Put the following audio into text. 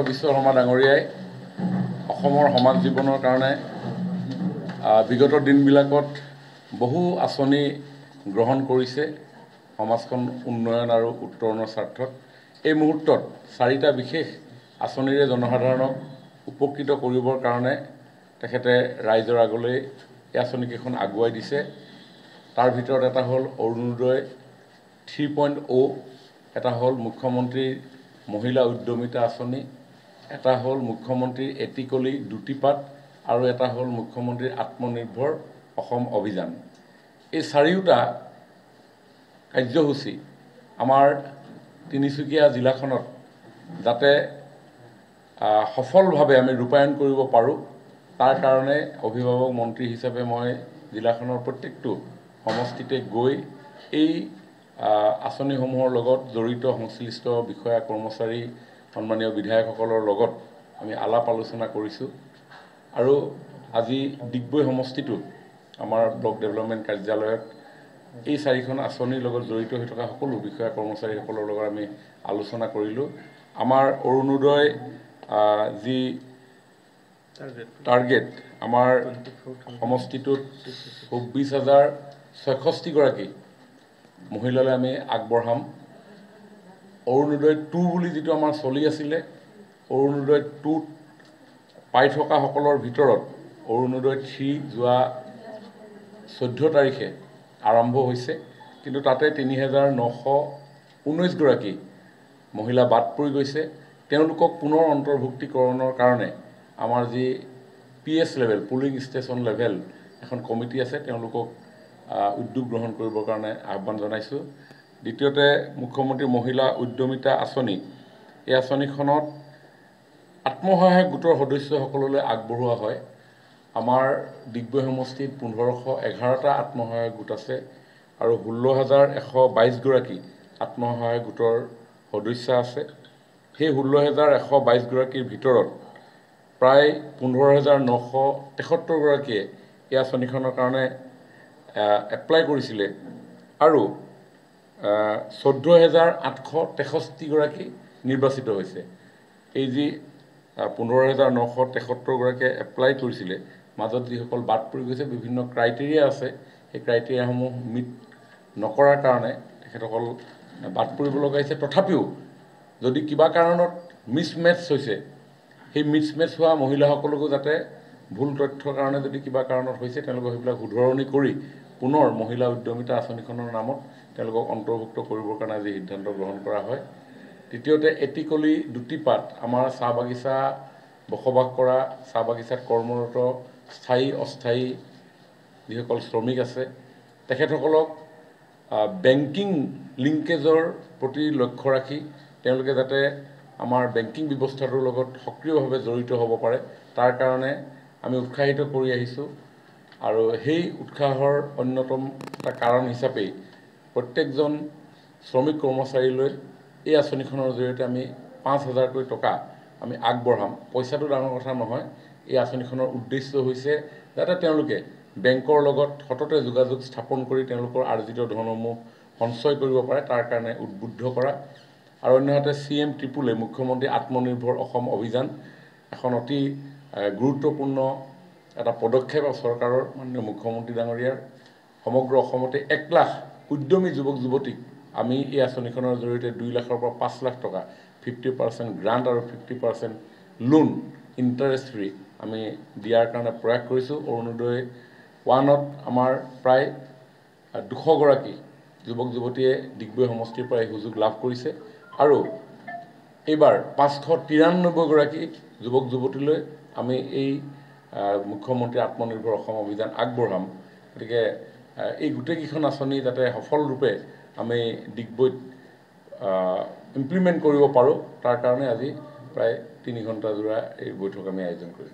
বিশ্বশৰ্মা ডাঙৰীয়াই অসমৰ সমাজ জীৱনৰ কাৰণে বিগত দিনবিলাকত বহু আঁচনি গ্ৰহণ কৰিছে সমাজখন উন্নয়ন আৰু উত্তৰণৰ স্বাৰ্থত। এই মুহূৰ্তত 4টা বিশেষ আঁচনিৰে জনসাধাৰণক উপকৃত কৰিবৰ কাৰণে তেখেতে ৰাইজৰ আগলৈ এই আঁচনিকেইখন আগুৱাই দিছে। তাৰ ভিতৰত এটা হ'ল অৰুণোদয় 3.0, এটা হ'ল মুখ্যমন্ত্ৰীৰ মহিলা উদ্যমিতা আঁচনি, এটা হ'ল মুখ্যমন্ত্ৰীৰ এটিকলি দুটিপাত আৰু এটা হ'ল মুখ্যমন্ত্ৰীৰ আত্মনিৰ্ভৰ অসম অভিযান। এই 4টা কাৰ্যসূচী আমাৰ তিনিচুকীয়া জিলাখনত যাতে সফলভাৱে আমি ৰূপায়ণ কৰিব পাৰোঁ, তাৰ কাৰণে অভিভাৱক মন্ত্ৰী হিচাপে মই জিলাখনৰ প্ৰত্যেকটো সমষ্টিতে গৈ এই আঁচনিসমূহৰ লগত জড়িত সংশ্লিষ্ট বিষয়া কৰ্মচাৰী সন্মানীয় বিধায়কসকলৰ লগত আমি আলাপ আলোচনা কৰিছোঁ। আৰু আজি ডিগবৈ সমষ্টিটোত আমাৰ ব্লক ডেভেলপমেণ্ট কাৰ্যালয়ত এই 4খন আঁচনিৰ লগত জড়িত হৈ থকা সকলো বিষয়া কৰ্মচাৰীসকলৰ লগত আমি আলোচনা কৰিলোঁ। আমাৰ অৰুণোদয় যি টাৰ্গেট আমাৰ সমষ্টিটোত 24,066গৰাকী মহিলালৈ আমি আগবঢ়াম। অৰুণোদয় 2 বুলি যিটো আমাৰ চলি আছিলে, অৰুণোদয় 2ত পাই থকাসকলৰ ভিতৰত অৰুণোদয় 3 যোৱা 14 তাৰিখে আৰম্ভ হৈছে, কিন্তু তাতে 3,919গৰাকী মহিলা বাদ পৰি গৈছে। তেওঁলোকক পুনৰ অন্তৰ্ভুক্তিকৰণৰ কাৰণে আমাৰ যি PS level, polling station level এখন কমিটি আছে, তেওঁলোকক উদ্যোগ গ্ৰহণ কৰিবৰ কাৰণে আহ্বান জনাইছোঁ। দ্বিতীয়তে মুখ্যমন্ত্ৰী মহিলা উদ্যমিতা আঁচনি, এই আঁচনিখনত আত্মসহায়ক গোটৰ সদস্যসকললৈ আগবঢ়োৱা হয়। আমাৰ ডিগবৈ সমষ্টিত 1511টা আত্মসহায়ক গোট আছে আৰু 16,122গৰাকী আত্মসহায়ক গোটৰ সদস্য আছে। সেই 16,122গৰাকীৰ ভিতৰত প্ৰায় 15,973গৰাকীয়ে এই আঁচনিখনৰ কাৰণে এপ্লাই কৰিছিলে আৰু 14,863গৰাকী নিৰ্বাচিত হৈছে। এই যি 15,973গৰাকীয়ে এপ্লাই কৰিছিলে, মাজত যিসকল বাদ পৰি গৈছে, বিভিন্ন ক্ৰাইটেৰিয়া আছে, সেই ক্ৰাইটেৰিয়াসমূহ মিট নকৰাৰ কাৰণে তেখেতসকল বাদ পৰিব লগা হৈছে। তথাপিও যদি কিবা কাৰণত মিছমেটছ হৈছে, সেই মিছমেটছ হোৱা মহিলাসকলকো যাতে ভুল তথ্যৰ কাৰণে যদি কিবা কাৰণত হৈছে, তেওঁলোকক সেইবিলাক শুধৰণি কৰি পুনৰ মহিলা উদ্যমিতা আঁচনিখনৰ নামত তেওঁলোকক অন্তৰ্ভুক্ত কৰিবৰ কাৰণে আজি সিদ্ধান্ত গ্ৰহণ কৰা হয়। তৃতীয়তে এটিকলি দুটিপাত, আমাৰ চাহ বাগিচা বসবাস কৰা, চাহ বাগিচাত কৰ্মৰত স্থায়ী অস্থায়ী যিসকল শ্ৰমিক আছে, তেখেতসকলক বেংকিং লিংকেজৰ প্ৰতি লক্ষ্য ৰাখি তেওঁলোকে যাতে আমাৰ বেংকিং ব্যৱস্থাটোৰ লগত সক্ৰিয়ভাৱে জড়িত হ'ব পাৰে, তাৰ কাৰণে আমি উৎসাহিত কৰি আহিছোঁ। আৰু সেই উৎসাহৰ অন্যতম এটা কাৰণ হিচাপেই প্ৰত্যেকজন শ্ৰমিক কৰ্মচাৰীলৈ এই আঁচনিখনৰ জৰিয়তে আমি 5,000কৈ টকা আমি আগবঢ়াম। পইচাটো ডাঙৰ কথা নহয়, এই আঁচনিখনৰ উদ্দেশ্য হৈছে যাতে তেওঁলোকে বেংকৰ লগত সততে যোগাযোগ স্থাপন কৰি তেওঁলোকৰ আৰ্জিত ধনসমূহ সঞ্চয় কৰিব পাৰে, তাৰ কাৰণে উদ্বুদ্ধ কৰা। আৰু অন্যহাতে CM ট্ৰিপুলে মুখ্যমন্ত্ৰী আত্মনিৰ্ভৰ অসম অভিযান, এখন অতি গুৰুত্বপূৰ্ণ এটা পদক্ষেপ চৰকাৰৰ মাননীয় মুখ্যমন্ত্ৰী ডাঙৰীয়াৰ। সমগ্ৰ অসমতে 1 লাখ উদ্যমী যুৱক যুৱতীক আমি এই আঁচনিখনৰ জৰিয়তে 2 লাখৰ পৰা 5 লাখ টকা 50% গ্ৰাণ্ট আৰু 50% লোন ইণ্টাৰেষ্ট ফ্ৰী আমি দিয়াৰ কাৰণে প্ৰয়াস কৰিছোঁ। অৰুণোদয় 1ত আমাৰ প্ৰায় 200গৰাকী যুৱক যুৱতীয়ে ডিগবৈ সমষ্টিৰ পৰা এই সুযোগ লাভ কৰিছে আৰু এইবাৰ 593গৰাকী যুৱক যুৱতীলৈ আমি এই মুখ্যমন্ত্ৰী আত্মনিৰ্ভৰ অসম অভিযান আগবঢ়াম। গতিকে এই গোটেইকেইখন আঁচনি যাতে সফলৰূপে আমি ডিগবৈত ইমপ্লিমেণ্ট কৰিব পাৰোঁ, তাৰ কাৰণে আজি প্ৰায় 3 ঘণ্টা জোৰা এই বৈঠক আমি আয়োজন কৰিছোঁ।